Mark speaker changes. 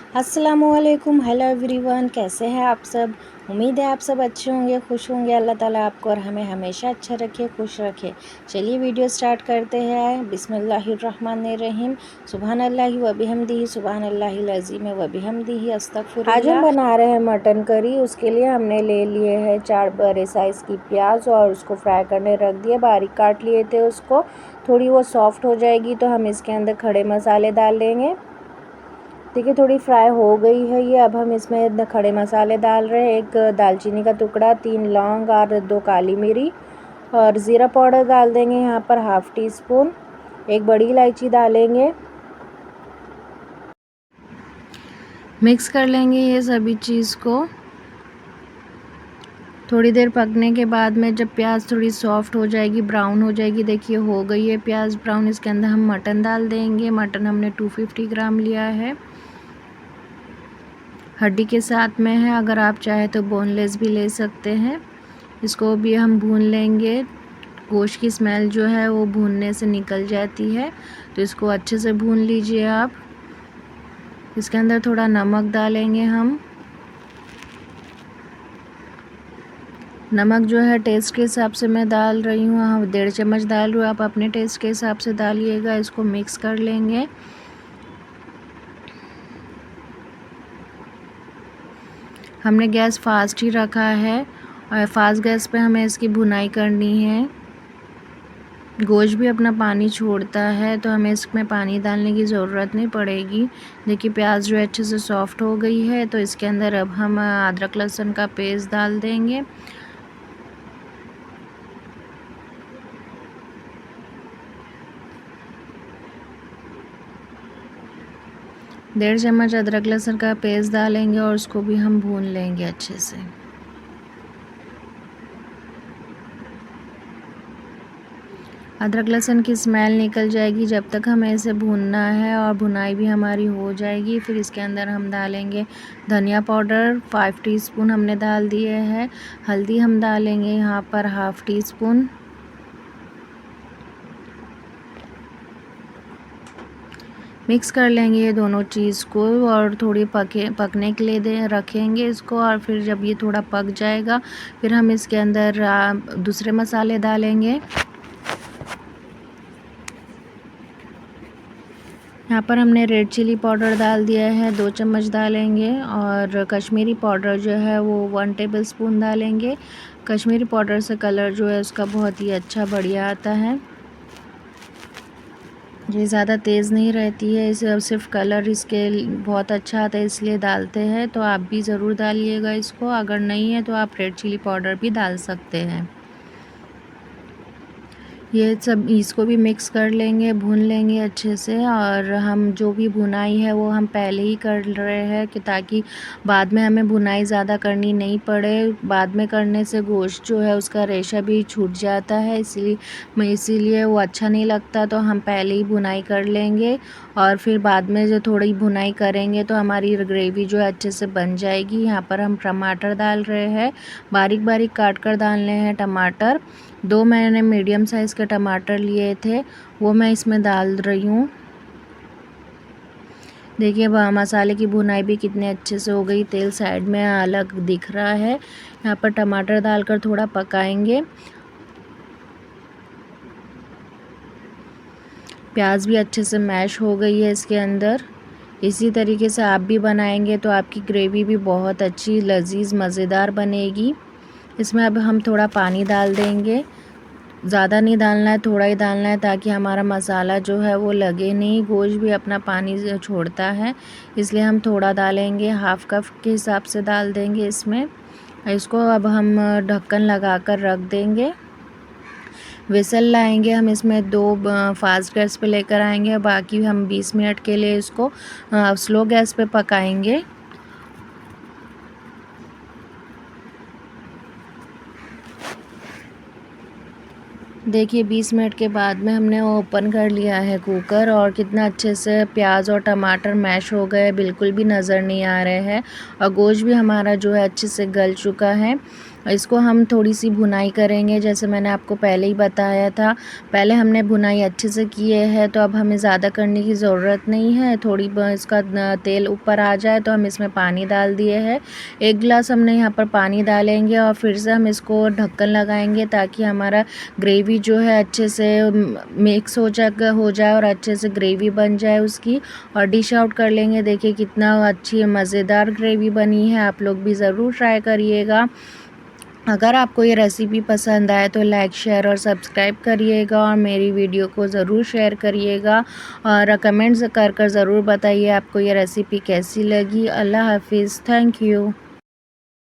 Speaker 1: अस्सलामुअलैकुम, hello everyone, कैसे हैं आप सब। उम्मीद है आप सब अच्छे होंगे, खुश होंगे। अल्लाह ताला आपको और हमें हमेशा अच्छा रखे, खुश रखे। चलिए वीडियो स्टार्ट करते हैं। बिस्मिल्लाहिर्रहमानिर्रहीम। सुबहानल्लाहि व बिहम्दिही, सुबहानल्लाहिल अज़ीम व बिहम्दिही, अस्तगफिरुल्लाह। आज हम बना रहे हैं मटन करी। उसके लिए हमने ले लिए हैं 4 बड़े साइज़ की प्याज और उसको फ्राई करने रख दिया। बारीक काट लिए थे उसको। थोड़ी वो सॉफ्ट हो जाएगी तो हम इसके अंदर खड़े मसाले डाल देंगे। देखिए थोड़ी फ्राई हो गई है ये। अब हम इसमें खड़े मसाले डाल रहे हैं। 1 दालचीनी का टुकड़ा, 3 लौंग और 2 काली मिरी और ज़ीरा पाउडर डाल देंगे यहाँ पर हाफ़ टी स्पून। 1 बड़ी इलायची डालेंगे। मिक्स कर लेंगे ये सभी चीज़ को। थोड़ी देर पकने के बाद में जब प्याज थोड़ी सॉफ्ट हो जाएगी, ब्राउन हो जाएगी, देखिए हो गई है प्याज ब्राउन, इसके अंदर हम मटन डाल देंगे। मटन हमने 250 ग्राम लिया है, हड्डी के साथ में है। अगर आप चाहें तो बोनलेस भी ले सकते हैं। इसको भी हम भून लेंगे। गोश्त की स्मेल जो है वो भूनने से निकल जाती है, तो इसको अच्छे से भून लीजिए आप। इसके अंदर थोड़ा नमक डालेंगे हम। नमक जो है टेस्ट के हिसाब से मैं डाल रही हूँ, 1.5 चम्मच डाल रही हूँ। आप अपने टेस्ट के हिसाब से डालिएगा। इसको मिक्स कर लेंगे। हमने गैस फास्ट ही रखा है और फास्ट गैस पे हमें इसकी भुनाई करनी है। गोश्त भी अपना पानी छोड़ता है तो हमें इसमें पानी डालने की ज़रूरत नहीं पड़ेगी। देखिए प्याज जो है अच्छे से सॉफ्ट हो गई है, तो इसके अंदर अब हम अदरक लहसुन का पेस्ट डाल देंगे। डेढ़ चम्मच अदरक लहसुन का पेस्ट डालेंगे और उसको भी हम भून लेंगे अच्छे से। अदरक लहसुन की स्मेल निकल जाएगी जब तक हमें इसे भूनना है, और भुनाई भी हमारी हो जाएगी। फिर इसके अंदर हम डालेंगे धनिया पाउडर 5 टीस्पून हमने डाल दिए हैं। हल्दी हम डालेंगे यहाँ पर हाफ़ टी स्पून। मिक्स कर लेंगे ये दोनों चीज़ को और थोड़ी पकने के लिए रखेंगे इसको। और फिर जब ये थोड़ा पक जाएगा फिर हम इसके अंदर दूसरे मसाले डालेंगे। यहाँ पर हमने रेड चिली पाउडर डाल दिया है, 2 चम्मच डालेंगे। और कश्मीरी पाउडर जो है वो 1 टेबलस्पून डालेंगे। कश्मीरी पाउडर से कलर जो है उसका बहुत ही अच्छा बढ़िया आता है। ये ज़्यादा तेज़ नहीं रहती है, इसे सिर्फ कलर इसके बहुत अच्छा आता है इसलिए डालते हैं। तो आप भी ज़रूर डालिएगा इसको। अगर नहीं है तो आप रेड चिली पाउडर भी डाल सकते हैं। ये सब इसको भी मिक्स कर लेंगे, भून लेंगे अच्छे से। और हम जो भी भुनाई है वो हम पहले ही कर रहे हैं कि ताकि बाद में हमें भुनाई ज़्यादा करनी नहीं पड़े। बाद में करने से गोश्त जो है उसका रेशा भी छूट जाता है, इसीलिए वो अच्छा नहीं लगता। तो हम पहले ही भुनाई कर लेंगे और फिर बाद में जो थोड़ी भुनाई करेंगे तो हमारी ग्रेवी जो है अच्छे से बन जाएगी। यहाँ पर हम टमाटर डाल रहे हैं, बारीक बारीक काट कर डालने हैं टमाटर। 2 मैंने मीडियम साइज़ के टमाटर लिए थे, वो मैं इसमें डाल रही हूँ। देखिए मसाले की भुनाई भी कितने अच्छे से हो गई, तेल साइड में अलग दिख रहा है। यहाँ पर टमाटर डालकर थोड़ा पकाएंगे। प्याज भी अच्छे से मैश हो गई है इसके अंदर। इसी तरीके से आप भी बनाएंगे तो आपकी ग्रेवी भी बहुत अच्छी लजीज मज़ेदार बनेगी। इसमें अब हम थोड़ा पानी डाल देंगे। ज़्यादा नहीं डालना है, थोड़ा ही डालना है ताकि हमारा मसाला जो है वो लगे नहीं। गोश्त भी अपना पानी छोड़ता है, इसलिए हम थोड़ा डालेंगे, हाफ़ कप के हिसाब से डाल देंगे इसमें। इसको अब हम ढक्कन लगाकर रख देंगे। विसल लाएंगे हम इसमें 2 फास्ट गैस पे लेकर आएंगे। बाकी हम 20 मिनट के लिए इसको स्लो गैस पे पकाएंगे। देखिए 20 मिनट के बाद में हमने ओपन कर लिया है कुकर, और कितना अच्छे से प्याज और टमाटर मैश हो गए, बिल्कुल भी नज़र नहीं आ रहे हैं। और गोश्त भी हमारा जो है अच्छे से गल चुका है। इसको हम थोड़ी सी भुनाई करेंगे, जैसे मैंने आपको पहले ही बताया था। पहले हमने भुनाई अच्छे से किए है, तो अब हमें ज़्यादा करने की ज़रूरत नहीं है। थोड़ी इसका तेल ऊपर आ जाए तो हम इसमें पानी डाल दिए हैं। 1 गिलास हमने यहाँ पर पानी डालेंगे और फिर से हम इसको ढक्कन लगाएंगे ताकि हमारा ग्रेवी जो है अच्छे से मिक्स हो जाए और अच्छे से ग्रेवी बन जाए उसकी, और डिश आउट कर लेंगे। देखिए कितना अच्छी मज़ेदार ग्रेवी बनी है। आप लोग भी ज़रूर ट्राई करिएगा। अगर आपको ये रेसिपी पसंद आए तो लाइक शेयर और सब्सक्राइब करिएगा, और मेरी वीडियो को ज़रूर शेयर करिएगा, और कमेंट्स कर ज़रूर बताइए आपको ये रेसिपी कैसी लगी। अल्लाह हाफिज़। Thank you.